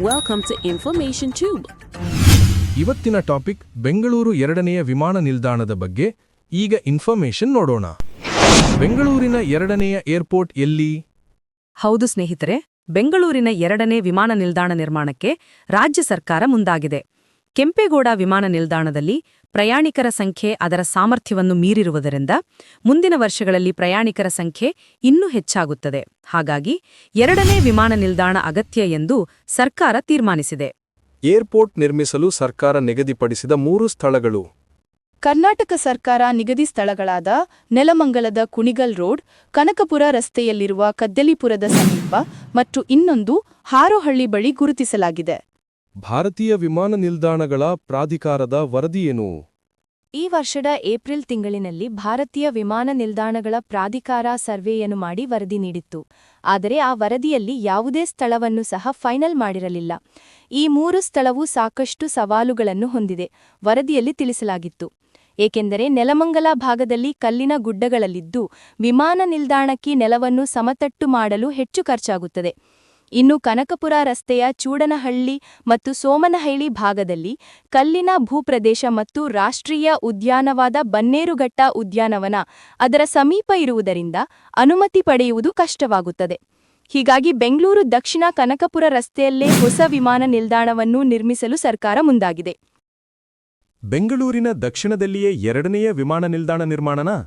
Welcome to Information Tube. ಇವತ್ತಿನ topic Bengaluru ಎರಡನೆಯ ವಿಮಾನ ನಿಲ್ದಾಣದ ಬಗ್ಗೆ. ಈಗ ಇನ್ಫಾರ್ಮೇಷನ್ ನೋಡೋಣ. ಬೆಂಗಳೂರಿನ ಎರಡನೆಯ ಏರ್ಪೋರ್ಟ್ ಎಲ್ಲಿ? ಹೌದು ಸ್ನೇಹಿತರೆ, ಬೆಂಗಳೂರಿನ ಎರಡನೇ ವಿಮಾನ ನಿಲ್ದಾಣ ನಿರ್ಮಾಣಕ್ಕೆ ರಾಜ್ಯ ಸರ್ಕಾರ ಮುಂದಾಗಿದೆ. ಕೆಂಪೇಗೌಡ ವಿಮಾನ ನಿಲ್ದಾಣದಲ್ಲಿ ಪ್ರಯಾಣಿಕರ ಸಂಖ್ಯೆ ಅದರ ಸಾಮರ್ಥ್ಯವನ್ನು ಮೀರಿರುವುದರಿಂದ ಮುಂದಿನ ವರ್ಷಗಳಲ್ಲಿ ಪ್ರಯಾಣಿಕರ ಸಂಖ್ಯೆ ಇನ್ನೂ ಹೆಚ್ಚಾಗುತ್ತದೆ. ಹಾಗಾಗಿ ಎರಡನೇ ವಿಮಾನ ನಿಲ್ದಾಣ ಅಗತ್ಯ ಎಂದು ಸರ್ಕಾರ ತೀರ್ಮಾನಿಸಿದೆ. ಏರ್ಪೋರ್ಟ್ ನಿರ್ಮಿಸಲು ಸರ್ಕಾರ ನಿಗದಿಪಡಿಸಿದ 3 ಸ್ಥಳಗಳು. ಕರ್ನಾಟಕ ಸರ್ಕಾರ ನಿಗದಿ ಸ್ಥಳಗಳಾದ ನೆಲಮಂಗಲದ ಕುಣಿಗಲ್ ರೋಡ್, ಕನಕಪುರ ರಸ್ತೆಯಲ್ಲಿರುವ ಕದ್ದಲಿಪುರದ ಸಮೀಪ ಮತ್ತು ಇನ್ನೊಂದು ಹಾರೋಹಳ್ಳಿ ಬಳಿ ಗುರುತಿಸಲಾಗಿದೆ. ಭಾರತೀಯ ವಿಮಾನ ನಿಲ್ದಾಣಗಳ ಪ್ರಾಧಿಕಾರದ ವರದಿಯೇನು? ಈ ವರ್ಷದ ಏಪ್ರಿಲ್ ತಿಂಗಳಿನಲ್ಲಿ ಭಾರತೀಯ ವಿಮಾನ ನಿಲ್ದಾಣಗಳ ಪ್ರಾಧಿಕಾರ ಸರ್ವೆಯನ್ನು ಮಾಡಿ ವರದಿ ನೀಡಿತ್ತು. ಆದರೆ ಆ ವರದಿಯಲ್ಲಿ ಯಾವುದೇ ಸ್ಥಳವನ್ನು ಸಹ ಫೈನಲ್ ಮಾಡಿರಲಿಲ್ಲ. ಈ 3 ಸ್ಥಳವೂ ಸಾಕಷ್ಟು ಸವಾಲುಗಳನ್ನು ಹೊಂದಿದೆ ವರದಿಯಲ್ಲಿ ತಿಳಿಸಲಾಗಿತ್ತು. ಏಕೆಂದರೆ ನೆಲಮಂಗಲ ಭಾಗದಲ್ಲಿ ಕಲ್ಲಿನ ಗುಡ್ಡಗಳಲ್ಲಿದ್ದು ವಿಮಾನ ನಿಲ್ದಾಣಕ್ಕೆ ನೆಲವನ್ನು ಸಮತಟ್ಟು ಮಾಡಲು ಹೆಚ್ಚು ಖರ್ಚಾಗುತ್ತದೆ. ಇನ್ನು ಕನಕಪುರ ರಸ್ತೆಯ ಚೂಡನಹಳ್ಳಿ ಮತ್ತು ಸೋಮನಹಳ್ಳಿ ಭಾಗದಲ್ಲಿ ಕಲ್ಲಿನ ಭೂಪ್ರದೇಶ ಮತ್ತು ರಾಷ್ಟ್ರೀಯ ಉದ್ಯಾನವಾದ ಬನ್ನೇರುಘಟ್ಟ ಉದ್ಯಾನವನ ಅದರ ಸಮೀಪ ಇರುವುದರಿಂದ ಅನುಮತಿ ಪಡೆಯುವುದು ಕಷ್ಟವಾಗುತ್ತದೆ. ಹೀಗಾಗಿ ಬೆಂಗಳೂರು ದಕ್ಷಿಣ ಕನಕಪುರ ರಸ್ತೆಯಲ್ಲೇ ಹೊಸ ವಿಮಾನ ನಿಲ್ದಾಣವನ್ನು ನಿರ್ಮಿಸಲು ಸರ್ಕಾರ ಮುಂದಾಗಿದೆ. ಬೆಂಗಳೂರಿನ ದಕ್ಷಿಣದಲ್ಲಿಯೇ ಎರಡನೆಯ ವಿಮಾನ ನಿಲ್ದಾಣ ನಿರ್ಮಾಣನಾ?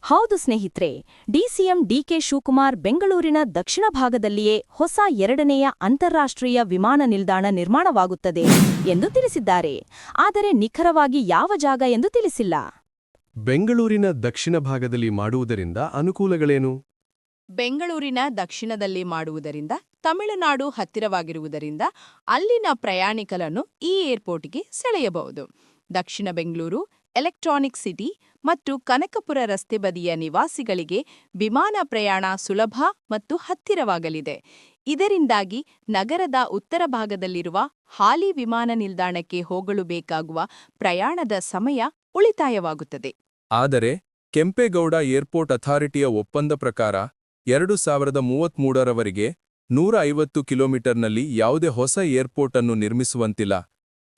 ಹೌದು ಸ್ನೇಹಿತರೆ, ಡಿಸಿಎಂ ಡಿಕೆ ಶಿವಕುಮಾರ್ ಬೆಂಗಳೂರಿನ ದಕ್ಷಿಣ ಭಾಗದಲ್ಲಿಯೇ ಹೊಸ ಎರಡನೆಯ ಅಂತಾರಾಷ್ಟ್ರೀಯ ವಿಮಾನ ನಿಲ್ದಾಣ ನಿರ್ಮಾಣವಾಗುತ್ತದೆ ಎಂದು ತಿಳಿಸಿದ್ದಾರೆ. ಆದರೆ ನಿಖರವಾಗಿ ಯಾವ ಜಾಗ ಎಂದು ತಿಳಿಸಿಲ್ಲ. ಬೆಂಗಳೂರಿನ ದಕ್ಷಿಣ ಭಾಗದಲ್ಲಿ ಮಾಡುವುದರಿಂದ ಅನುಕೂಲಗಳೇನು? ಬೆಂಗಳೂರಿನ ದಕ್ಷಿಣದಲ್ಲಿ ಮಾಡುವುದರಿಂದ ತಮಿಳುನಾಡು ಹತ್ತಿರವಾಗಿರುವುದರಿಂದ ಅಲ್ಲಿನ ಪ್ರಯಾಣಿಕರನ್ನು ಈ ಏರ್ಪೋರ್ಟ್ಗೆ ಸೆಳೆಯಬಹುದು. ದಕ್ಷಿಣ ಬೆಂಗಳೂರು, ಎಲೆಕ್ಟ್ರಾನಿಕ್ ಸಿಟಿ ಮತ್ತು ಕನಕಪುರ ರಸ್ತೆ ಬದಿಯ ನಿವಾಸಿಗಳಿಗೆ ವಿಮಾನ ಪ್ರಯಾಣ ಸುಲಭ ಮತ್ತು ಹತ್ತಿರವಾಗಲಿದೆ. ಇದರಿಂದಾಗಿ ನಗರದ ಉತ್ತರ ಭಾಗದಲ್ಲಿರುವ ಹಾಲಿ ವಿಮಾನ ನಿಲ್ದಾಣಕ್ಕೆ ಹೋಗಲು ಬೇಕಾಗುವ ಪ್ರಯಾಣದ ಸಮಯ ಉಳಿತಾಯವಾಗುತ್ತದೆ. ಆದರೆ ಕೆಂಪೇಗೌಡ ಏರ್ಪೋರ್ಟ್ ಅಥಾರಿಟಿಯ ಒಪ್ಪಂದ ಪ್ರಕಾರ 2033ರವರೆಗೆ 150 ಕಿಲೋಮೀಟರ್ನಲ್ಲಿ ಯಾವುದೇ ಹೊಸ ಏರ್ಪೋರ್ಟ್ ಅನ್ನು ನಿರ್ಮಿಸುವಂತಿಲ್ಲ.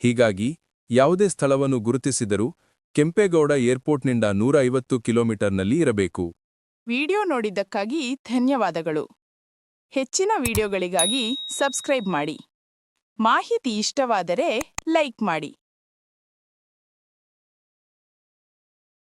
ಹೀಗಾಗಿ ಯಾವುದೇ ಸ್ಥಳವನ್ನು ಗುರುತಿಸಿದರೂ ಕೆಂಪೇಗೌಡ ಏರ್ಪೋರ್ಟ್ನಿಂದ 150 ಕಿಲೋಮೀಟರ್ನಲ್ಲಿ ಇರಬೇಕು. ವಿಡಿಯೋ ನೋಡಿದ್ದಕ್ಕಾಗಿ ಧನ್ಯವಾದಗಳು. ಹೆಚ್ಚಿನ ವಿಡಿಯೋಗಳಿಗಾಗಿ ಸಬ್ಸ್ಕ್ರೈಬ್ ಮಾಡಿ. ಮಾಹಿತಿ ಇಷ್ಟವಾದರೆ ಲೈಕ್ ಮಾಡಿ.